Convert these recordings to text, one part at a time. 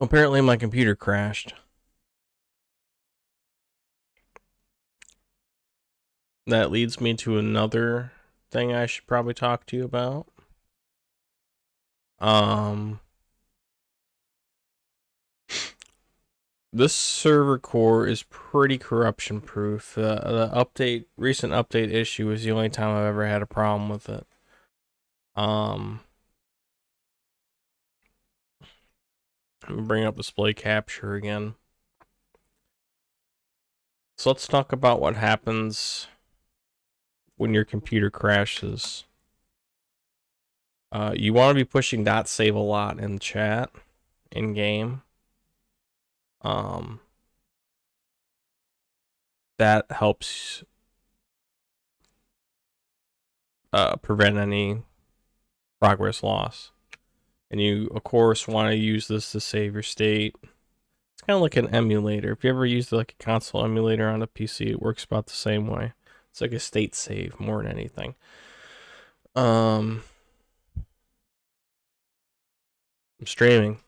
Apparently my computer crashed. That leads me to another thing I should probably talk to you about. This server core is pretty corruption proof. The recent update issue was the only time I've ever had a problem with it. Let me bring up display capture again. So let's talk about what happens when your computer crashes. You want to be pushing .save a lot in chat, in game. That helps prevent any progress loss. And you, of course, want to use this to save your state. It's kind of like an emulator. If you ever used like a console emulator on a PC, it works about the same way. It's like a state save more than anything. I'm streaming.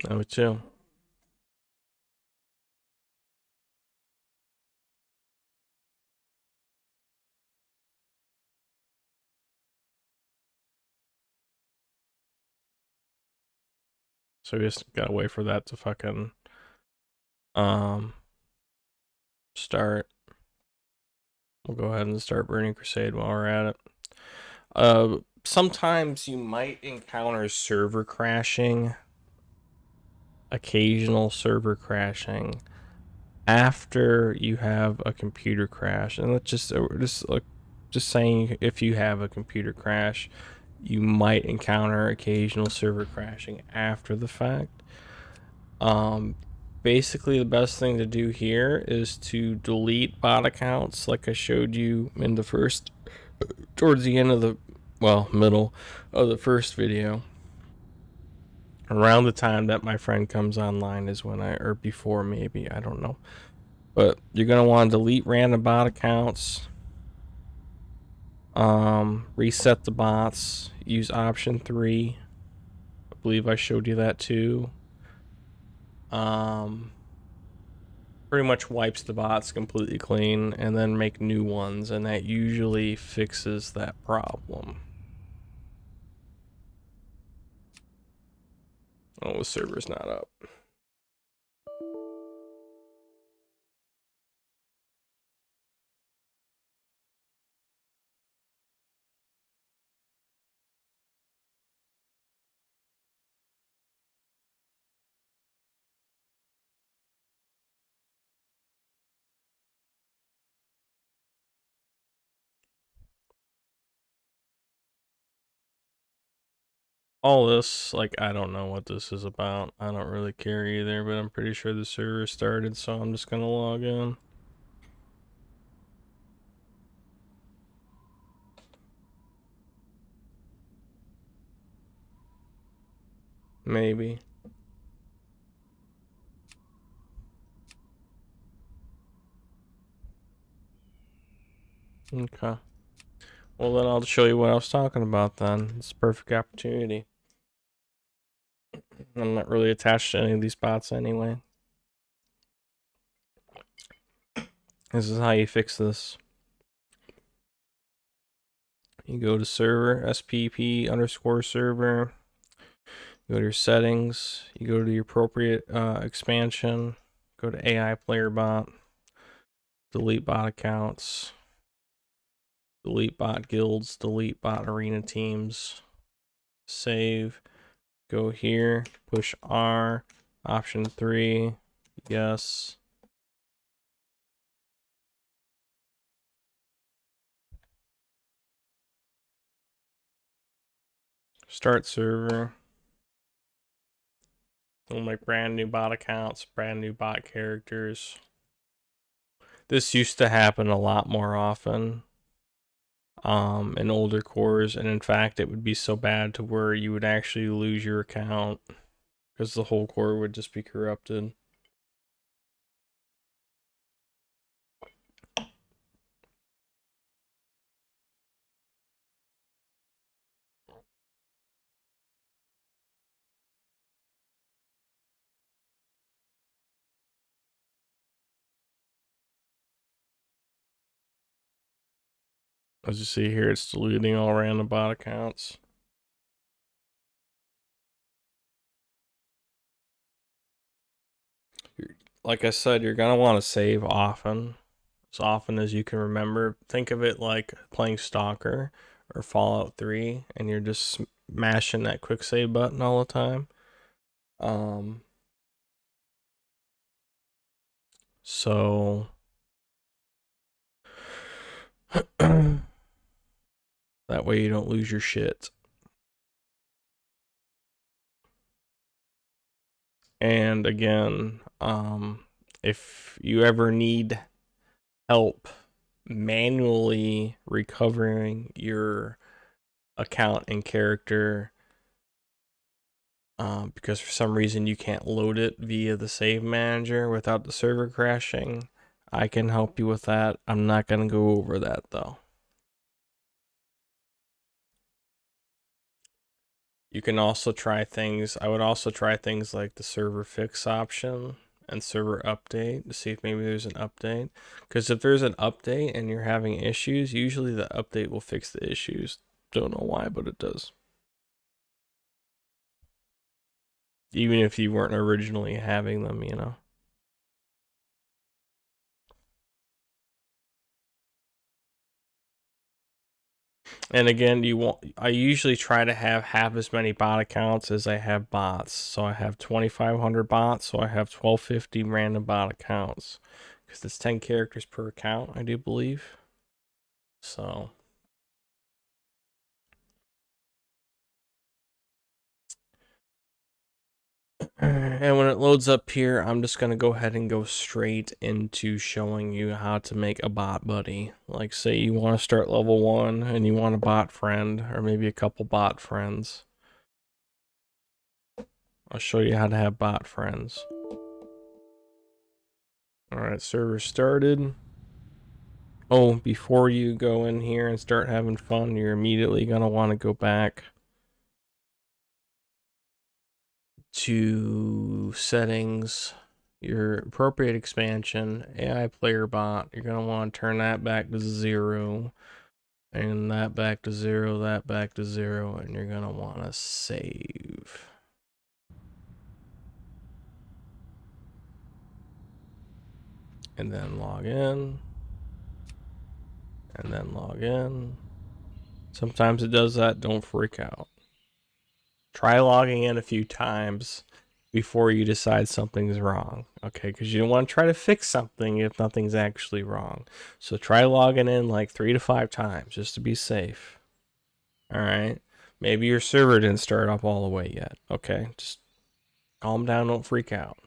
I would too. So we just gotta wait for that to fucking start. We'll go ahead and start Burning Crusade while we're at it. Sometimes you might encounter server crashing, occasional server crashing after you have a computer crash, and let's just saying, if you have a computer crash, you might encounter occasional server crashing after the fact. Basically the best thing to do here is to delete bot accounts like I showed you in the first, towards the end of the, well, middle of the first video. Around the time that my friend comes online is when or before maybe, I don't know. But you're going to want to delete random bot accounts, reset the bots, use option 3. I believe I showed you that too. Pretty much wipes the bots completely clean, and then make new ones, and that usually fixes that problem. Oh, the server's not up. All this, like, I don't know what this is about. I don't really care either, but I'm pretty sure the server started, so I'm just gonna log in. Maybe. Okay. Well, then I'll show you what I was talking about then. It's a perfect opportunity. I'm not really attached to any of these bots anyway. This is how you fix this. You go to server, SPP underscore server. You go to your settings. You go to your appropriate expansion. Go to AI player bot. Delete bot accounts. Delete bot guilds. Delete bot arena teams. Save. Go here. Push R. Option 3. Yes. Start server. We'll make brand new bot accounts, brand new bot characters. This used to happen a lot more often in older cores, and in fact it would be so bad to where you would actually lose your account because the whole core would just be corrupted. As you see here, it's deleting all random bot accounts. Like I said, you're going to want to save often, as often as you can remember. Think of it like playing Stalker or Fallout 3, and you're just mashing that quick save button all the time. So that way you don't lose your shit. And again, if you ever need help manually recovering your account and character, because for some reason you can't load it via the save manager without the server crashing, I can help you with that. I'm not going to go over that though. You can also try things. I would also try things like the server fix option and server update to see if maybe there's an update. Because if there's an update and you're having issues, usually the update will fix the issues. Don't know why, but it does. Even if you weren't originally having them, you know. And again, I usually try to have half as many bot accounts as I have bots. So I have 2,500 bots, so I have 1,250 random bot accounts. Because it's 10 characters per account, I do believe. So and when it loads up here, I'm just going to go ahead and go straight into showing you how to make a bot buddy. Like say you want to start level 1 and you want a bot friend or maybe a couple bot friends. I'll show you how to have bot friends. Alright, server started. Oh, before you go in here and start having fun, you're immediately going to want to go back to settings, your appropriate expansion, AI player bot. You're going to want to turn that back to 0, and that back to 0, that back to 0, and you're going to want to save. And then log in. And then log in. Sometimes it does that, don't freak out. Try logging in a few times before you decide something's wrong, okay? Because you don't want to try to fix something if nothing's actually wrong. So try logging in like 3 to 5 times just to be safe. All right? Maybe your server didn't start up all the way yet, okay? Just calm down, don't freak out.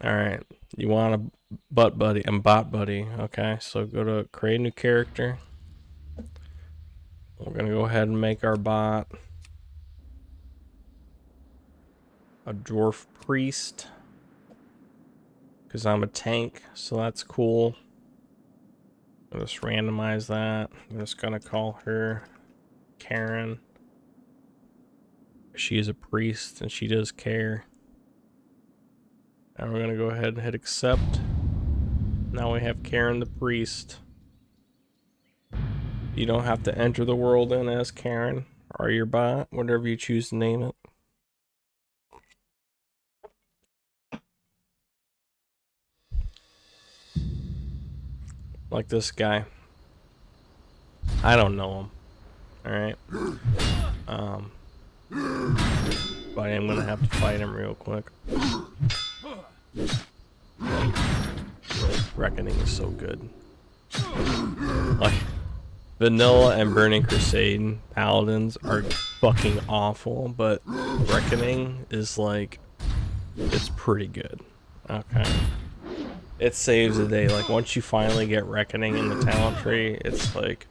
All right, you want a bot buddy, okay? So go to create a new character. We're gonna go ahead and make our bot a dwarf priest, because I'm a tank, so that's cool. I'll just randomize that. I'm just gonna call her Karen. She is a priest and she does care. And we're gonna go ahead and hit accept. Now we have Karen the priest. You don't have to enter the world in as Karen or your bot, whatever you choose to name it. Like this guy. I don't know him. Alright. But I am gonna have to fight him real quick. Reckoning is so good. Like, Vanilla and Burning Crusade Paladins are fucking awful, but Reckoning is like, it's pretty good. Okay. It saves the day. Like, once you finally get Reckoning in the talent tree, it's like...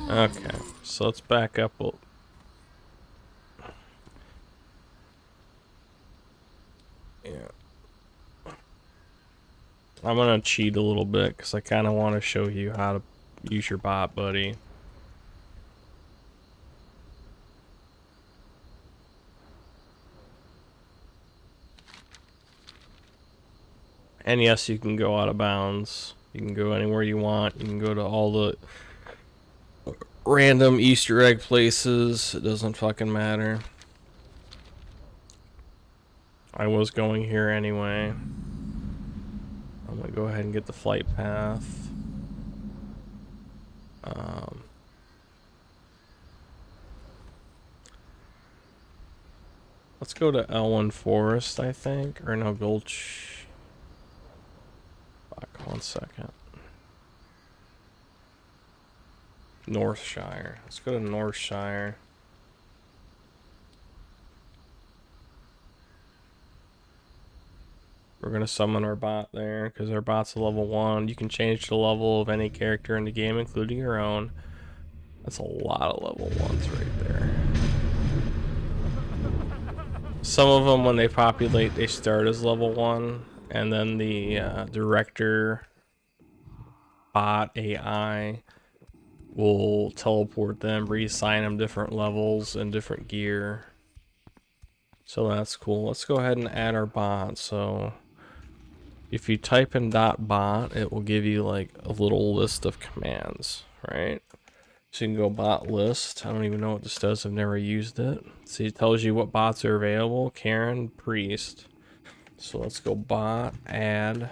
Okay, so let's back up. Yeah. I'm gonna cheat a little bit because I kind of want to show you how to use your bot buddy. And yes, you can go out of bounds. You can go anywhere you want. You can go to all the random Easter egg places. It doesn't fucking matter. I was going here anyway. I'm gonna go ahead and get the flight path. Let's go to Elwyn Forest, I think. Or no, Gulch. Fuck, 1 second. Northshire. Let's go to Northshire. We're gonna summon our bot there, because our bot's a level 1. You can change the level of any character in the game, including your own. That's a lot of level 1s right there. Some of them, when they populate, they start as level 1, and then the director bot AI will teleport them, reassign them different levels and different gear. So that's cool. Let's go ahead and add our bot. So if you type in .bot, it will give you like a little list of commands, right? So you can go bot list. I don't even know what this does. I've never used it. See, it tells you what bots are available. Karen, Priest. So let's go bot, add.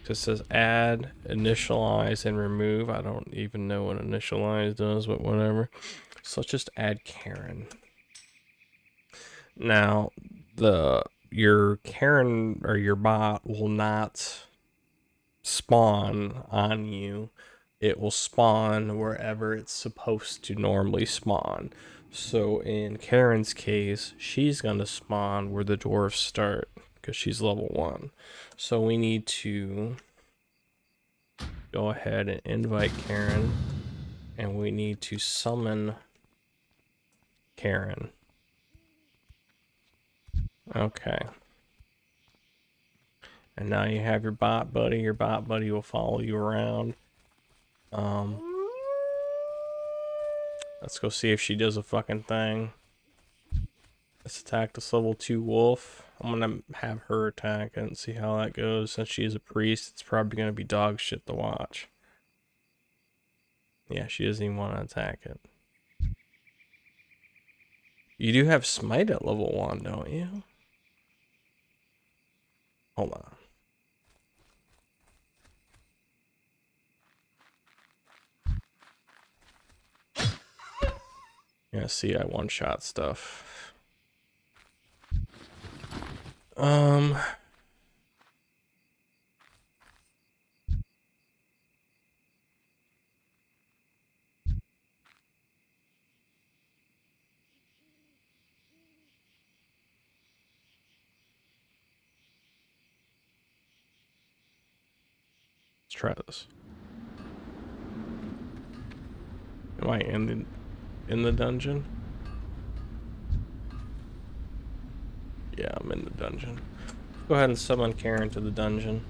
It says add, initialize, and remove. I don't even know what initialize does, but whatever. So let's just add Karen. Now, your Karen or your bot will not spawn on you. It will spawn wherever it's supposed to normally spawn. So in Karen's case, she's gonna spawn where the dwarves start because she's level 1. So we need to go ahead and invite Karen, and we need to summon Karen. Okay. And now you have your bot buddy. Your bot buddy will follow you around. Let's go see if she does a fucking thing. Let's attack this level 2 wolf. I'm gonna have her attack it and see how that goes. Since she's a priest, it's probably gonna be dog shit to watch. Yeah, she doesn't even want to attack it. You do have smite at level 1, don't you? Hold on. Yeah, see, I one-shot stuff. Let's try this. Am I in the dungeon? Yeah, I'm in the dungeon. Go ahead and summon Karen to the dungeon.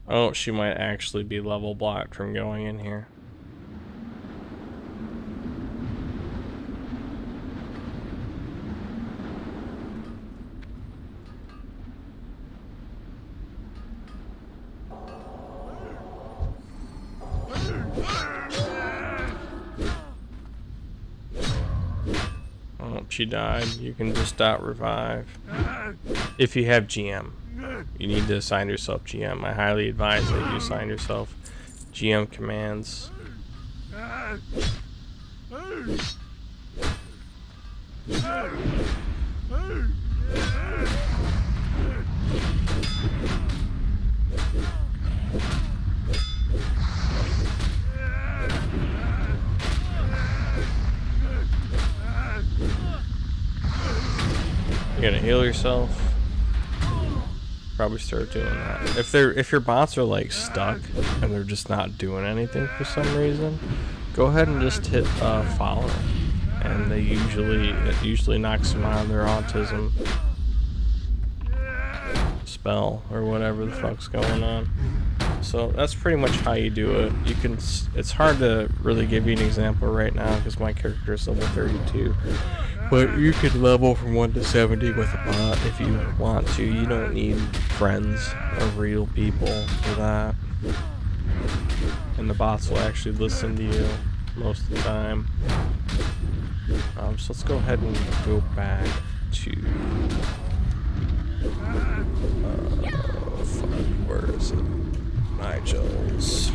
Oh, she might actually be level blocked from going in here. Oh, she died. You can just revive. If you have GM. You need to assign yourself GM. I highly advise that you assign yourself GM commands. You're gonna heal yourself. Probably start doing that. If your bots are like stuck and they're just not doing anything for some reason, go ahead and just hit follow, and it usually knocks them out of their autism spell or whatever the fuck's going on. So that's pretty much how you do it. You can. It's hard to really give you an example right now because my character is level 32. But you can level from 1 to 70 with a bot if you want to. You don't need friends or real people for that. And the bots will actually listen to you most of the time. So let's go ahead and go back to... fuck, where is it? Nigel's.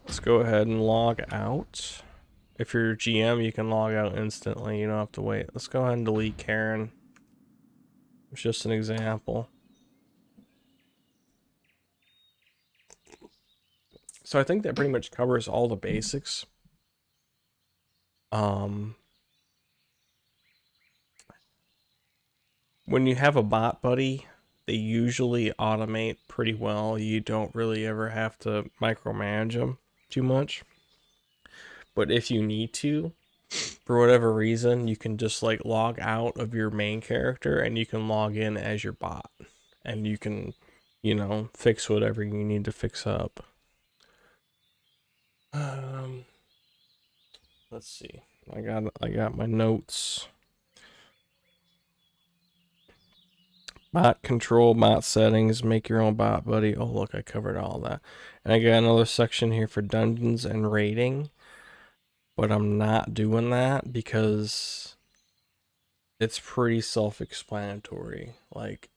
Let's go ahead and log out. If you're a GM, you can log out instantly. You don't have to wait. Let's go ahead and delete Karen. It's just an example. So I think that pretty much covers all the basics. When you have a bot buddy, they usually automate pretty well. You don't really ever have to micromanage them too much. But if you need to, for whatever reason, you can just like log out of your main character and you can log in as your bot. And you can, you know, fix whatever you need to fix up. Let's see. I got my notes. Bot control, bot settings, make your own bot buddy. Oh, look, I covered all that. And I got another section here for dungeons and raiding. But I'm not doing that because it's pretty self-explanatory. Like,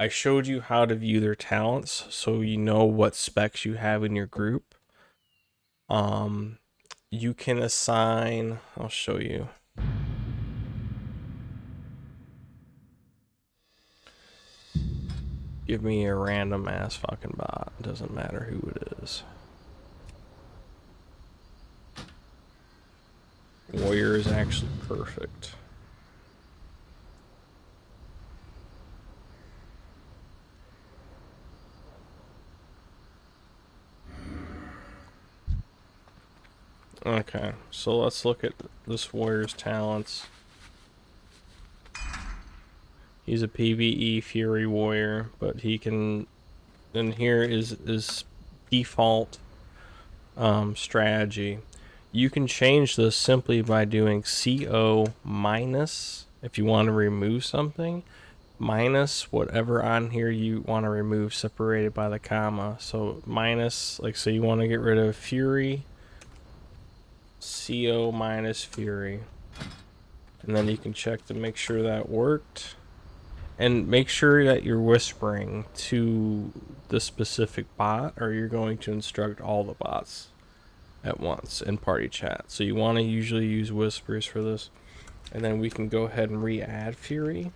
I showed you how to view their talents so you know what specs you have in your group. You can assign, I'll show you. Give me a random ass fucking bot. It doesn't matter who it is. Warrior is actually perfect. Okay, so let's look at this warrior's talents. He's a PvE Fury warrior, but he can... And here is default strategy. You can change this simply by doing CO minus, if you want to remove something, minus whatever on here you want to remove separated by the comma. So minus, like, so you want to get rid of Fury, CO minus Fury. And then you can check to make sure that worked. And make sure that you're whispering to the specific bot, or you're going to instruct all the bots at once in party chat. So you want to usually use whispers for this. And then we can go ahead and re-add Fury.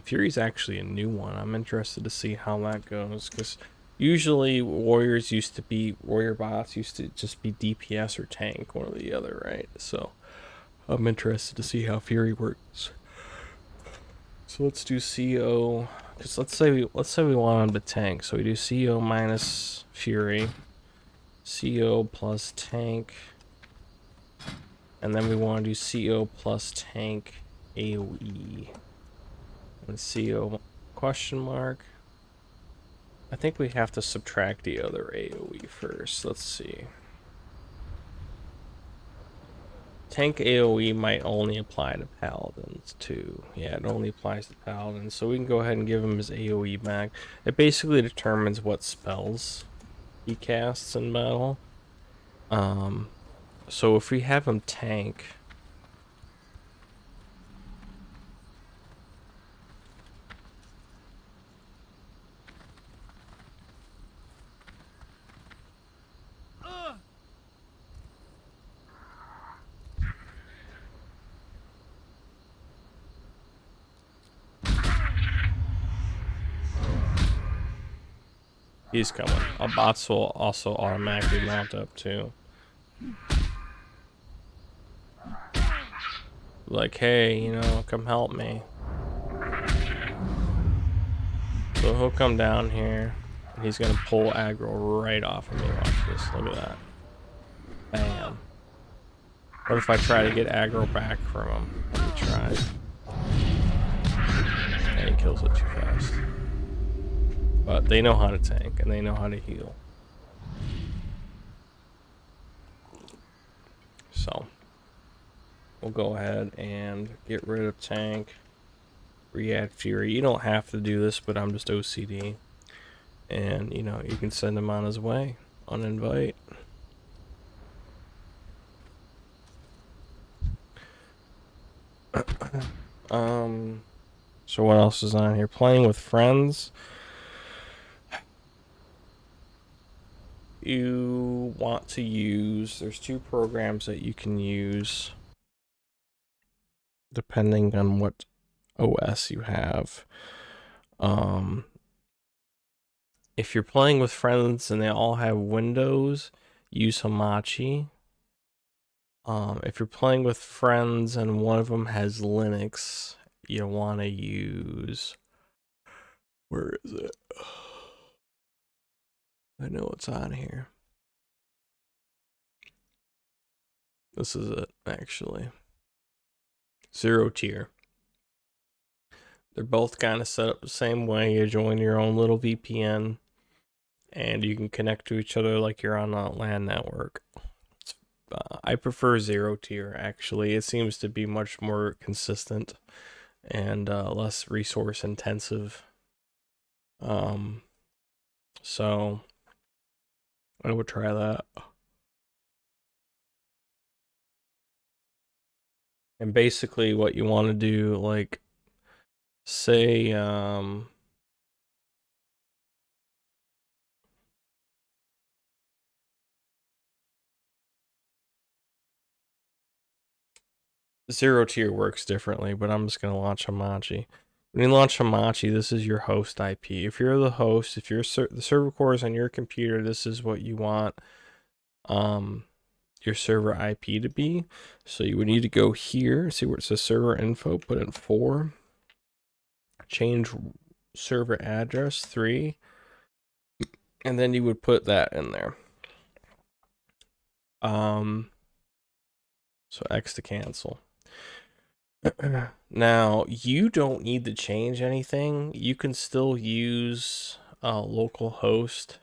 Fury's actually a new one. I'm interested to see how that goes, because usually warrior bots used to just be DPS or tank, one or the other, right? So I'm interested to see how Fury works. So let's do CO, because let's say we want him to tank. So we do CO minus Fury, CO plus tank, and then we want to do CO plus tank AoE, and CO question mark. I think we have to subtract the other AoE first. Let's see. Tank AoE might only apply to paladins too. Yeah, it only applies to paladins. So we can go ahead and give him his AoE back. It basically determines what spells he casts in battle. So if we have him tank, he's coming. Our bots will also automatically mount up too. Like, hey, you know, come help me. So he'll come down here, and he's gonna pull aggro right off of me. Watch this. Look at that. What if I try to get aggro back from him? Let me try. And he kills it too fast. But they know how to tank, and they know how to heal. So, we'll go ahead and get rid of tank. Re-add Fury. You don't have to do this, but I'm just OCD. And, you know, you can send him on his way. Uninvite. So what else is on here? Playing with friends. You want to use, there's 2 programs that you can use depending on what OS you have. If you're playing with friends and they all have Windows, use Hamachi. If you're playing with friends and one of them has Linux, you want to use, where is it? I know it's on here. This is it, actually. Zero Tier. They're both kind of set up the same way. You join your own little VPN, and you can connect to each other like you're on a LAN network. I prefer Zero Tier, actually. It seems to be much more consistent and less resource intensive. So I would try that. And basically what you want to do, like, say, Zero Tier works differently, but I'm just going to launch Hamachi. When you launch Hamachi, this is your host IP. If you're the host, if you're the server core is on your computer, this is what you want your server IP to be. So you would need to go here, see where it says server info, put in 4, change server address 3, and then you would put that in there. So X to cancel. Now, you don't need to change anything. You can still use local host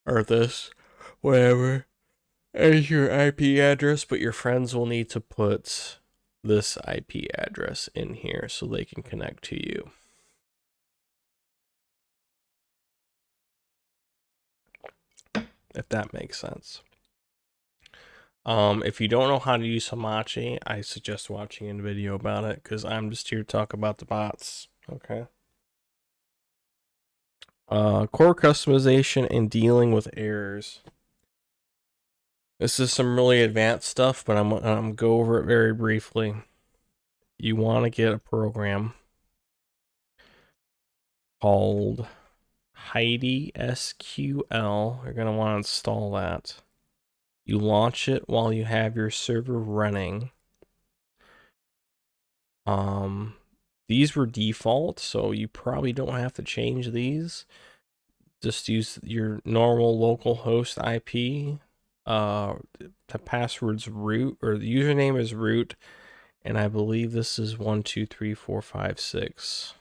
or this, whatever, as your IP address, but your friends will need to put this IP address in here so they can connect to you. If that makes sense. If you don't know how to use Hamachi, I suggest watching a video about it because I'm just here to talk about the bots. Okay. Core customization and dealing with errors. This is some really advanced stuff, but I'm gonna go over it very briefly. You want to get a program called Heidi SQL. You're gonna want to install that. You launch it while you have your server running. These were default, so you probably don't have to change these. Just use your normal local host IP. The password's root, or the username is root, and I believe this is 1234556.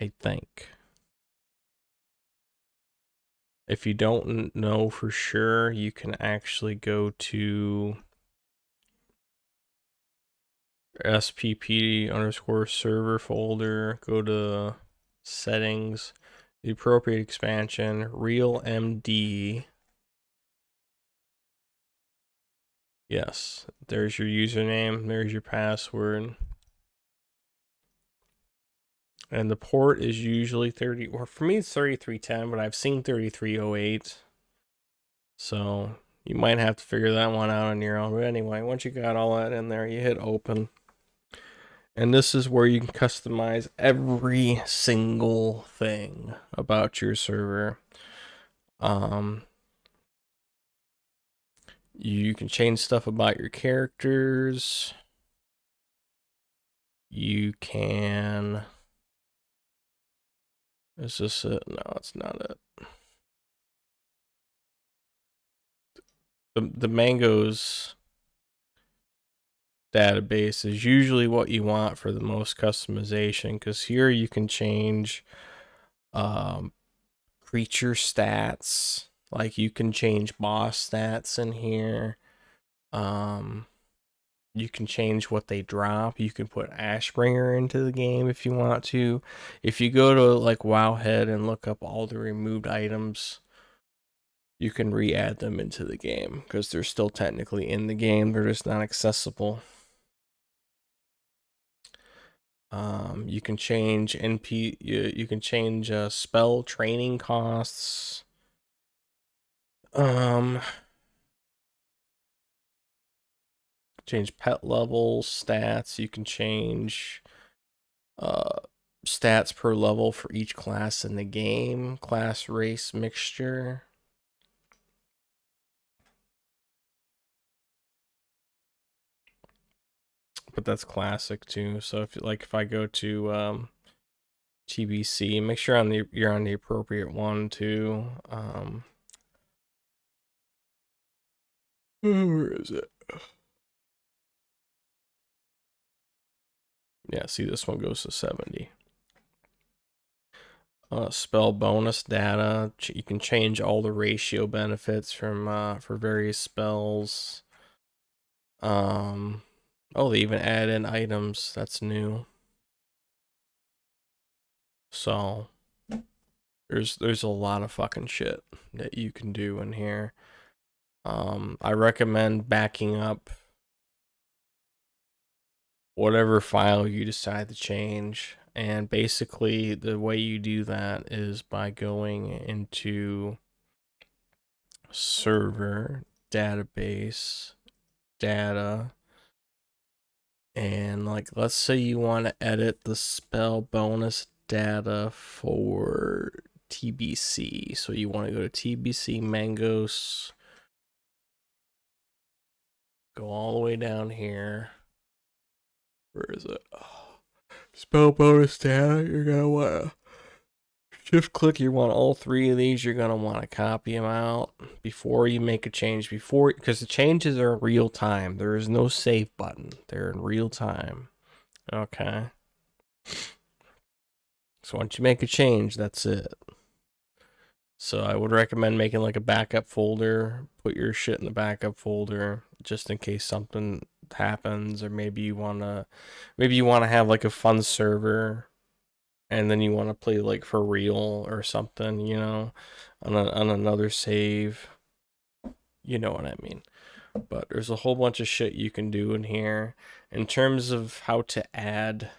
I think. If you don't know for sure, you can actually go to SPP_server folder, go to settings, the appropriate expansion, real MD. Yes, there's your username, there's your password. And the port is usually 30, or for me it's 3310, but I've seen 3308. So you might have to figure that one out on your own. But anyway, once you got all that in there, you hit open. And this is where you can customize every single thing about your server. You can change stuff about your characters. You can... Is this it? No, it's not it. the mangoes database is usually what you want for the most customization, because here you can change creature stats, like you can change boss stats in here. You can change what they drop. You can put Ashbringer into the game if you want to. If you go to like Wowhead and look up all the removed items, you can re-add them into the game because they're still technically in the game. They're just not accessible. You can change NP. You can change spell training costs. Change pet levels, stats. You can change stats per level for each class in the game. Class race mixture. But that's classic too. So if I go to TBC, make sure you're on the appropriate one too. Where is it? Yeah, see, this one goes to 70. Spell bonus data. You can change all the ratio benefits from for various spells. Oh, they even add in items. That's new. So there's a lot of fucking shit that you can do in here. I recommend backing up whatever file you decide to change. And basically the way you do that is by going into server, database, data, and like let's say you want to edit the spell bonus data for TBC. So you want to go to TBC Mangos, go all the way down here. Where is it? Spell bonus data. You're gonna want to shift click. You want all three of these. You're gonna want to copy them out before you make a change. Because the changes are real time. There is no save button. They're in real time. Okay. So once you make a change, that's it. So I would recommend making like a backup folder. Put your shit in the backup folder just in case something happens, or maybe you wanna have like a fun server, and then you want to play like for real or something, on another save. You know what I mean. But there's a whole bunch of shit you can do in here in terms of how to add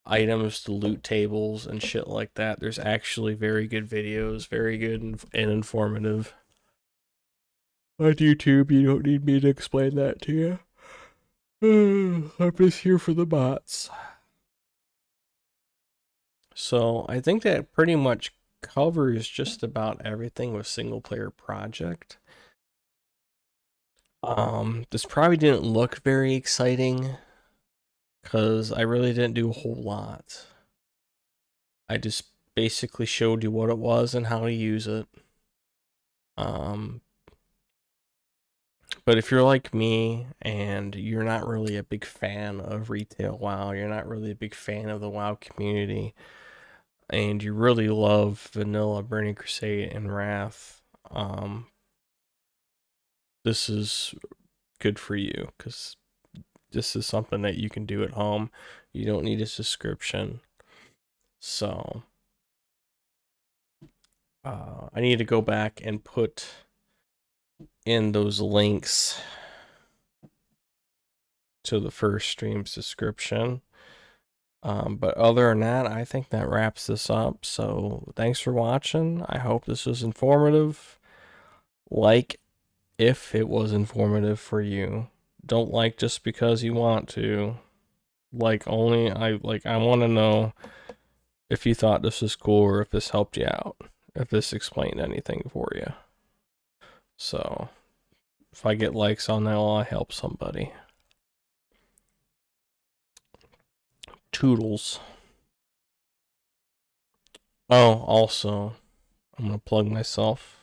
items to loot tables and shit like that. There's actually very good videos, very good and informative on YouTube. You don't need me to explain that to you. I'm just here for the bots. So I think that pretty much covers just about everything with single player project. This probably didn't look very exciting because I really didn't do a whole lot. I just basically showed you what it was and how to use it. But if you're like me and you're not really a big fan of retail WoW, you're not really a big fan of the WoW community, and you really love vanilla Burning Crusade and Wrath, this is good for you because this is something that you can do at home. You don't need a subscription. So I need to go back and put in those links to the first stream's description. But other than that, I think that wraps this up. So thanks for watching. I hope this was informative. Like if it was informative for you. Don't like just because you want to. Like only I want to know if you thought this was cool or if this helped you out. If this explained anything for you. So if I get likes on that, well, I help somebody. Toodles. Oh, also, I'm gonna plug myself.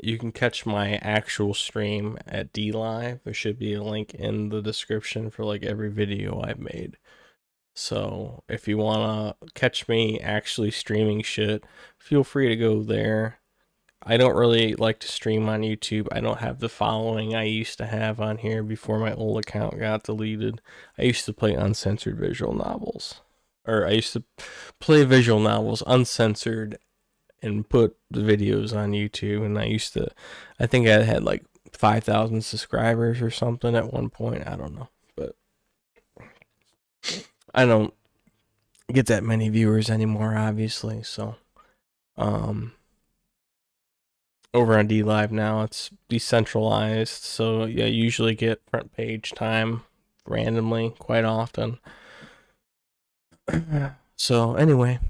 you can catch my actual stream at D Live. There should be a link in the description for like every video I've made. So if you wanna catch me actually streaming shit, feel free to go there. I don't really like to stream on YouTube. I don't have the following I used to have on here before my old account got deleted. I used to play uncensored visual novels. Or I used to play visual novels uncensored and put the videos on YouTube. And I think I had like 5,000 subscribers or something at one point. I don't know. But I don't get that many viewers anymore, obviously. So, over on D Live now, it's decentralized. So, yeah, I usually get front page time randomly quite often. So, anyway,